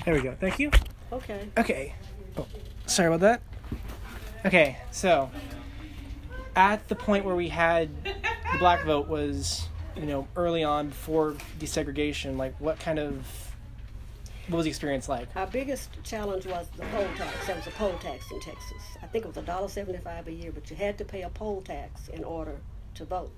There we go. Thank you. Okay. Okay. Oh, sorry about that. Okay, so at the point where we had the black vote was, early on before desegregation, like what was the experience like? Our biggest challenge was the poll tax. There was a poll tax in Texas. I think it was $1.75 a year, but you had to pay a poll tax in order to vote.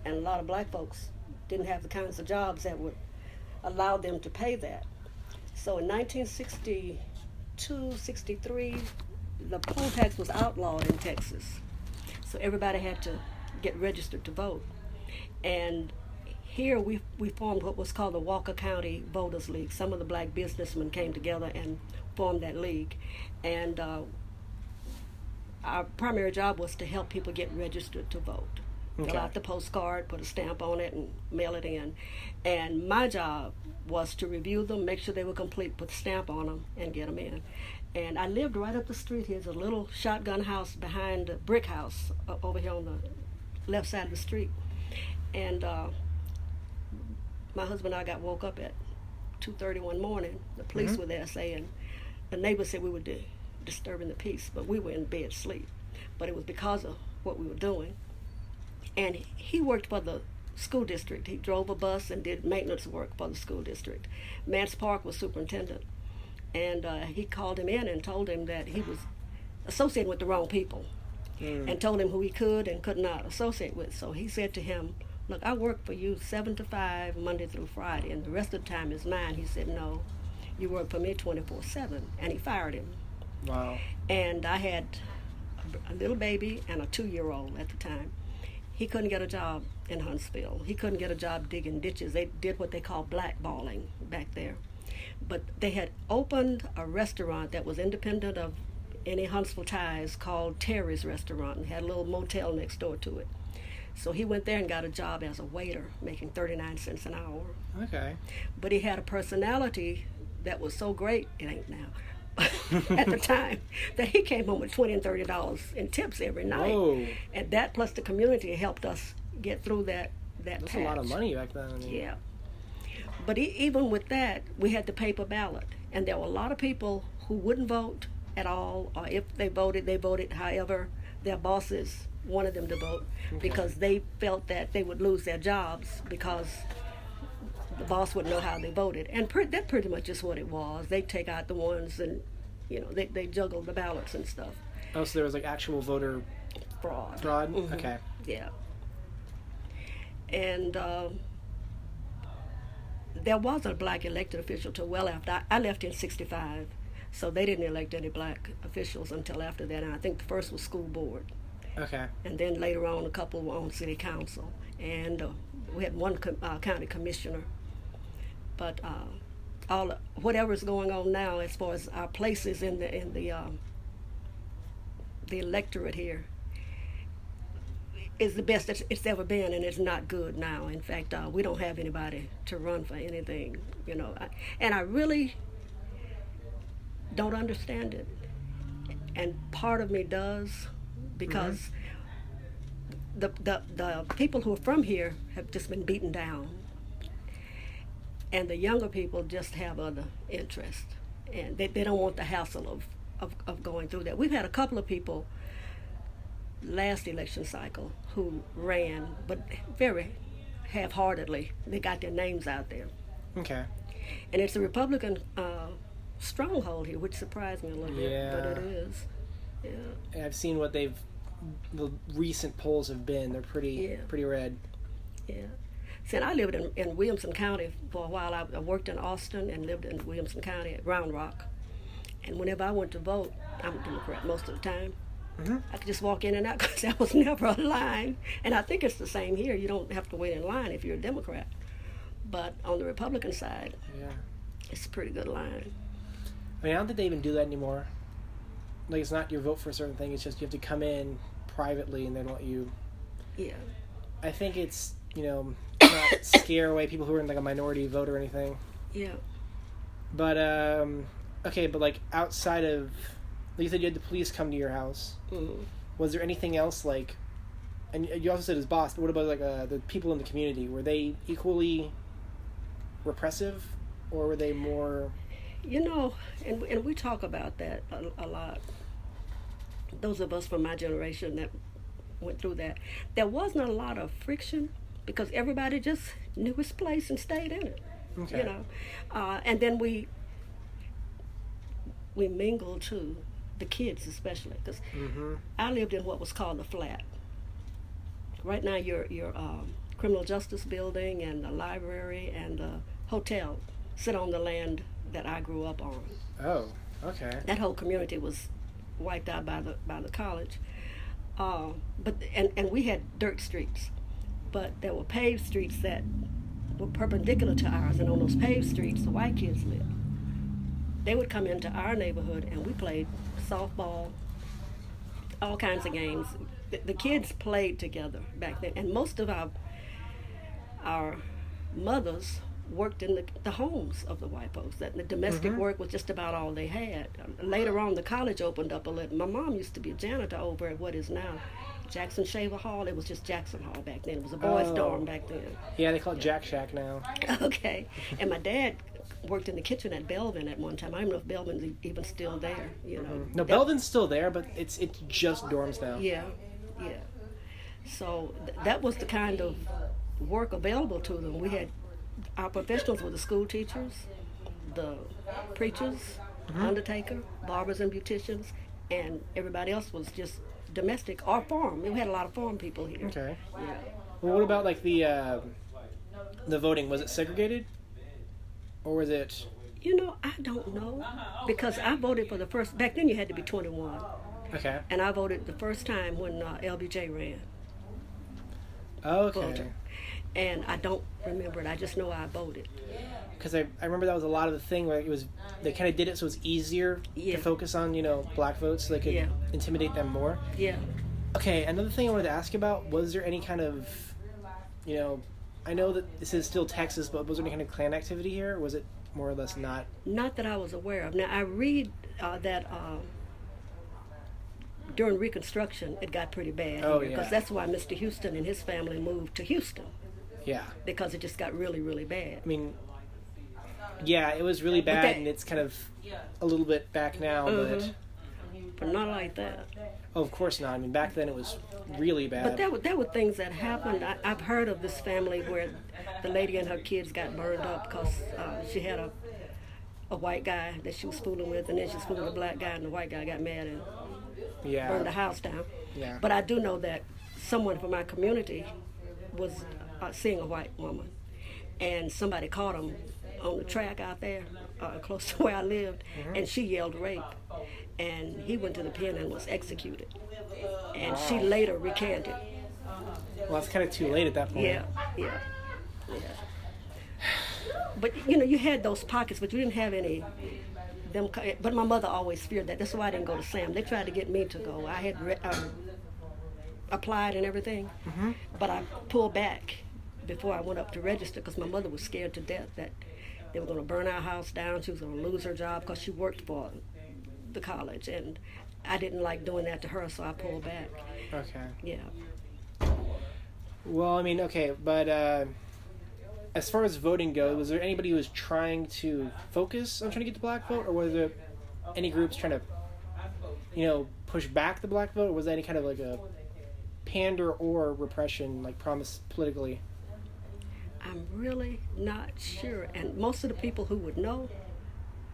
And a lot of black folks didn't have the kinds of jobs that would allow them to pay that. So in 1962, 63, the poll tax was outlawed in Texas. So everybody had to get registered to vote. And here we formed what was called the Walker County Voters League. Some of the black businessmen came together and formed that league. And our primary job was to help people get registered to vote. Okay. Fill out the postcard, put a stamp on it, and mail it in. And my job was to review them, make sure they were complete, put a stamp on them, and get them in. And I lived right up the street. Here's a little shotgun house behind a brick house over here on the left side of the street. And my husband and I got woke up at 2:30 one morning. The police were there saying, the neighbors said we were disturbing the peace, but we were in bed asleep. But it was because of what we were doing. And he worked for the school district. He drove a bus and did maintenance work for the school district. Mance Park was superintendent. And he called him in and told him that he was associating with the wrong people and told him who he could and could not associate with. So he said to him, look, I work for you 7 to 5, Monday through Friday, and the rest of the time is mine. He said, no, you work for me 24/7. And he fired him. Wow. And I had a little baby and a 2-year-old at the time. He couldn't get a job in Huntsville. He couldn't get a job digging ditches. They did what they call blackballing back there. But they had opened a restaurant that was independent of any Huntsville ties called Terry's Restaurant, and had a little motel next door to it. So he went there and got a job as a waiter, making 39 cents an hour. Okay. But he had a personality that was so great, it ain't now, at the time, that he came home with $20 and $30 in tips every night. Whoa. And that plus the community helped us get through that That's patch. a lot of money back then. I mean. Yeah. But even with that, we had the paper ballot. And there were a lot of people who wouldn't vote at all, or if they voted however their bosses wanted them to vote, because they felt that they would lose their jobs because the boss would know how they voted. And that pretty much is what it was. They take out the ones and, they juggle the ballots and stuff. Oh, so there was like actual voter Fraud. fraud? Okay. Yeah. And there was a black elected official till well after. I left in 65, so they didn't elect any black officials until after that. And I think the first was school board. Okay. And then later on, a couple were on city council. And we had one county commissioner. But whatever's going on now as far as our places in the electorate here is the best it's ever been, and it's not good now. In fact, we don't have anybody to run for anything, and I really don't understand it. And part of me does, because the people who are from here have just been beaten down, and the younger people just have other interests, and they don't want the hassle of going through that. We've had a couple of people last election cycle who ran, but very half-heartedly. They got their names out there. Okay. And it's a Republican stronghold here, which surprised me a little bit, but it is. Yeah. And I've seen what the recent polls have been. They're pretty red. Yeah. See, and I lived in Williamson County for a while. I worked in Austin and lived in Williamson County at Round Rock. And whenever I went to vote, I'm a Democrat most of the time. I could just walk in and out because there was never a line. And I think it's the same here. You don't have to wait in line if you're a Democrat. But on the Republican side, it's a pretty good line. I mean, I don't think they even do that anymore. Like, it's not your vote for a certain thing. It's just you have to come in privately and then let you... Yeah. I think it's, not scare away people who are in, like, a minority vote or anything. Yeah. But, okay, but, like, outside of... Like you said, you had the police come to your house. Mm-hmm. Was there anything else, like... And you also said his boss, but what about, like, the people in the community? Were they equally repressive? Or were they more You know, and we talk about that a lot. Those of us from my generation that went through that, there wasn't a lot of friction because everybody just knew his place and stayed in it. Okay. You know, and then we mingled too, the kids especially, because I lived in what was called the flat. Right now, your criminal justice building and the library and the hotel sit on the land that I grew up on. Oh, okay. That whole community was wiped out by the college. But we had dirt streets, but there were paved streets that were perpendicular to ours, and on those paved streets, the white kids lived. They would come into our neighborhood, and we played softball, all kinds of games. The kids played together back then, and most of our mothers worked in the homes of the white folks. That the domestic work was just about all they had. Later on, the college opened up a little. My mom used to be a janitor over at what is now Jackson Shaver Hall. It was just Jackson Hall back then. It was a boys' dorm back then. Yeah, they call it Jack Shack now. Okay, and my dad worked in the kitchen at Belvin at one time. I don't know if Belvin's even still there. You know. No, Belvin's still there, but it's just dorms now. Yeah. So that was the kind of work available to them. We had our professionals were the school teachers, the preachers, undertaker, barbers and beauticians, and everybody else was just domestic or farm. We had a lot of farm people here. Okay. Yeah. Well, what about like the voting? Was it segregated, or was it? You know, I don't know, because I voted for the first. Back then, you had to be 21. Okay. And I voted the first time when LBJ ran. Okay. Voted. And I don't remember it. I just know I voted. Because I remember that was a lot of the thing where they kind of did it so it was easier to focus on black votes so they could intimidate them more. Yeah. Okay, another thing I wanted to ask about, was there any kind of, I know that this is still Texas, but was there any kind of Klan activity here, or was it more or less not? Not that I was aware of. Now, I read that during Reconstruction, it got pretty bad. Oh, here, yeah. because that's why Mr. Houston and his family moved to Houston. Yeah. Because it just got really, really bad. I mean, yeah, it was really bad, and it's kind of a little bit back now, But not like that. Oh, of course not. I mean, back then it was really bad. But there were things that happened. I've heard of this family where the lady and her kids got burned up because she had a white guy that she was fooling with, and then she was fooling a black guy, and the white guy got mad and burned the house down. Yeah. But I do know that someone from my community was seeing a white woman, and somebody caught him on the track out there close to where I lived, and she yelled rape, and he went to the pen and was executed. And she later recanted. Well, that's kind of too late at that point. Yeah. But you had those pockets, but you didn't have any. But my mother always feared that. That's why I didn't go to Sam. They tried to get me to go. I had applied and everything, but I pulled back before I went up to register because my mother was scared to death that they were going to burn our house down. She was going to lose her job because she worked for the college, and I didn't like doing that to her, so I pulled back. Okay. Yeah. Well, I mean, okay, but as far as voting goes, was there anybody who was trying to focus on trying to get the black vote, or was there any groups trying to, push back the black vote, or was that any kind of like a pander or repression, like promised politically? I'm really not sure, and most of the people who would know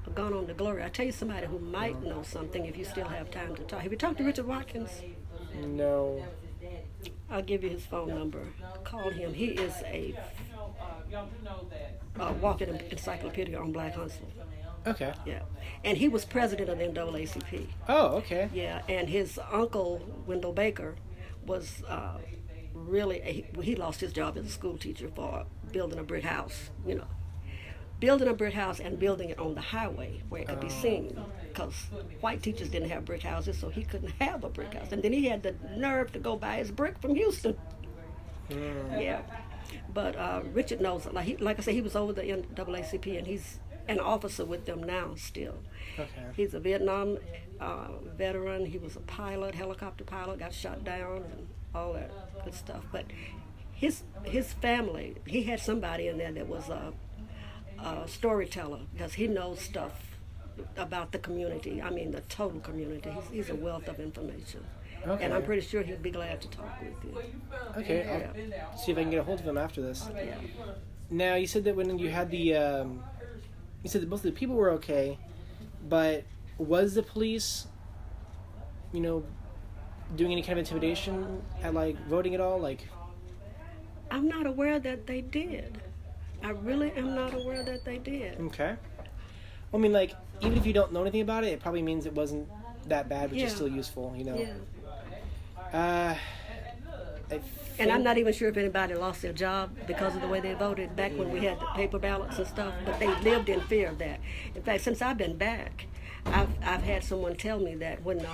have gone on to glory. I'll tell you somebody who might know something if you still have time to talk. Have you talked to Richard Watkins? No. I'll give you his phone number. Call him. He is a walking encyclopedia on Black Huntsville. Okay. Yeah. And he was president of the NAACP. Oh, okay. Yeah, and his uncle, Wendell Baker, was he lost his job as a school teacher for building a brick house, building a brick house and building it on the highway where it could be seen, because white teachers didn't have brick houses, so he couldn't have a brick house. And then he had the nerve to go buy his brick from Houston. Yeah. But Richard knows, like I said, he was over the NAACP, and he's an officer with them now still. Okay. He's a Vietnam veteran. He was a pilot, helicopter pilot, got shot down and all that good stuff. But his family, he had somebody in there that was a storyteller, because he knows stuff about the community. I mean, the total community. He's a wealth of information. Okay. And I'm pretty sure he'd be glad to talk with you. Okay, I'll see if I can get a hold of him after this. Yeah. Now, you said that when you had the, you said that most of the people were okay, but was the police, doing any kind of intimidation at, voting at all? I'm not aware that they did. I really am not aware that they did. Okay. Well, I mean, even if you don't know anything about it, it probably means it wasn't that bad, which is still useful, Yeah. And I'm not even sure if anybody lost their job because of the way they voted back when we had the paper ballots and stuff, but they lived in fear of that. In fact, since I've been back, I've had someone tell me that when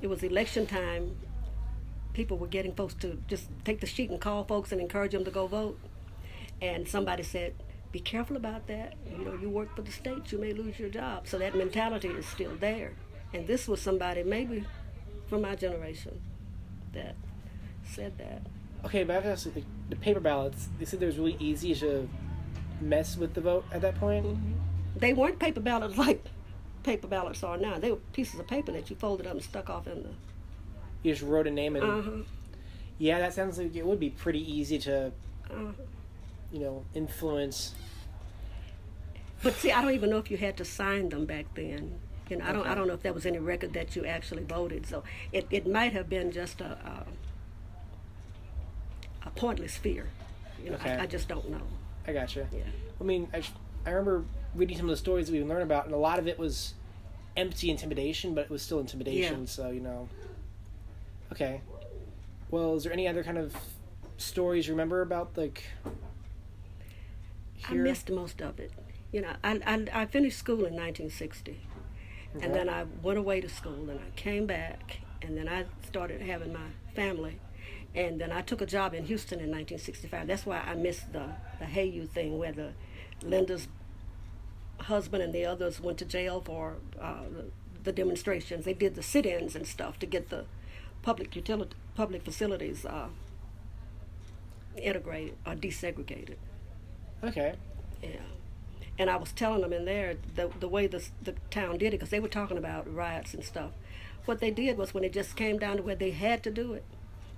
it was election time, people were getting folks to just take the sheet and call folks and encourage them to go vote. And somebody said, be careful about that. You work for the state, you may lose your job. So that mentality is still there. And this was somebody maybe from my generation that said that. Okay, but after the paper ballots, they said it was really easy to mess with the vote at that point? Mm-hmm. They weren't paper ballots like paper ballots are now. They were pieces of paper that you folded up and stuck off in the... You just wrote a name and... Yeah, that sounds like it would be pretty easy to, influence. But see, I don't even know if you had to sign them back then. I don't know if there was any record that you actually voted. So it might have been just a pointless fear. Okay. I just don't know. I gotcha. Yeah. I mean, I remember reading some of the stories that we learned about, and a lot of it was empty intimidation, but it was still intimidation. Yeah. So Okay. Well, is there any other kind of stories you remember about here? I missed most of it. I finished school in 1960. Okay. And then I went away to school, and I came back, and then I started having my family. And then I took a job in Houston in 1965. That's why I missed the Hey You thing, where Linda's husband and the others went to jail for the demonstrations. They did the sit-ins and stuff to get the public facilities integrated or desegregated. Okay. Yeah. And I was telling them in there the way the town did it, because they were talking about riots and stuff. What they did was, when it just came down to where they had to do it,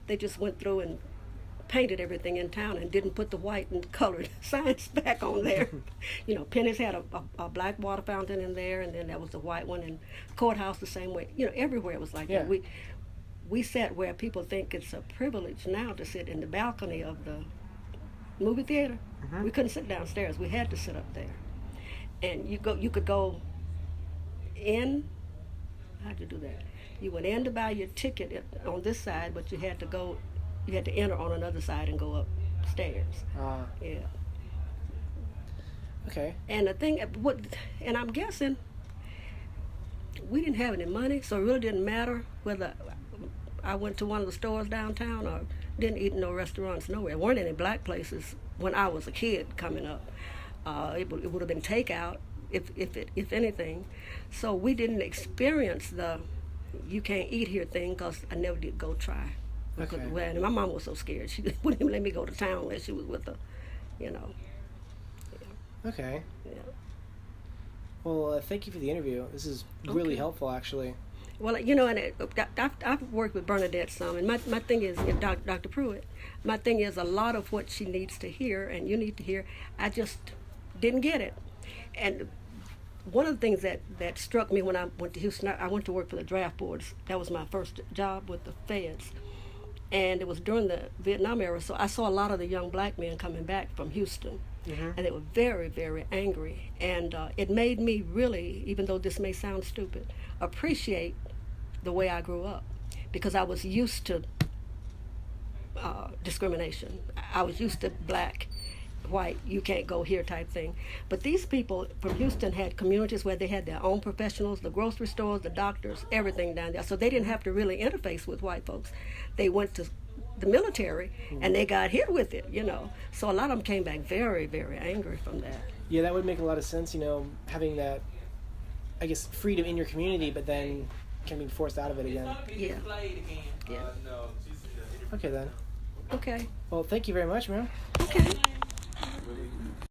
they just went through and painted everything in town and didn't put the white and colored signs back on there. Penny's had a black water fountain in there, and then there was the white one, and courthouse the same way. Everywhere it was like that. We sat where people think it's a privilege now to sit in the balcony of the movie theater. We couldn't sit downstairs. We had to sit up there. And you could go in. How'd you do that? You went in to buy your ticket on this side, but you had to enter on another side and go upstairs. Yeah. Okay. And the thing, and I'm guessing we didn't have any money, so it really didn't matter whether I went to one of the stores downtown or didn't eat in no restaurants nowhere. There weren't any black places when I was a kid coming up. It would have been takeout, if anything. So we didn't experience the you can't eat here thing, because I never did go try. Okay. And my mom was so scared. She wouldn't even let me go to town unless she was with her, Yeah. Okay. Yeah. Well, thank you for the interview. This is really helpful, actually. Well, and I've worked with Bernadette some, and my thing is, Dr. Pruitt, my thing is a lot of what she needs to hear and you need to hear, I just didn't get it. And one of the things that struck me when I went to Houston, I went to work for the draft boards. That was my first job with the feds. And it was during the Vietnam era, so I saw a lot of the young black men coming back from Houston. And they were very, very angry. And it made me really, even though this may sound stupid, appreciate the way I grew up, because I was used to discrimination. I was used to black, white, you can't go here type thing. But these people from Houston had communities where they had their own professionals, the grocery stores, the doctors, everything down there. So they didn't have to really interface with white folks. They went to the military and they got hit with it, So a lot of them came back very, very angry from that. Yeah, that would make a lot of sense, having that, I guess, freedom in your community, but then kind of being forced out of it again. Yeah. Yeah. Okay, then. Okay. Well, thank you very much, ma'am. Okay.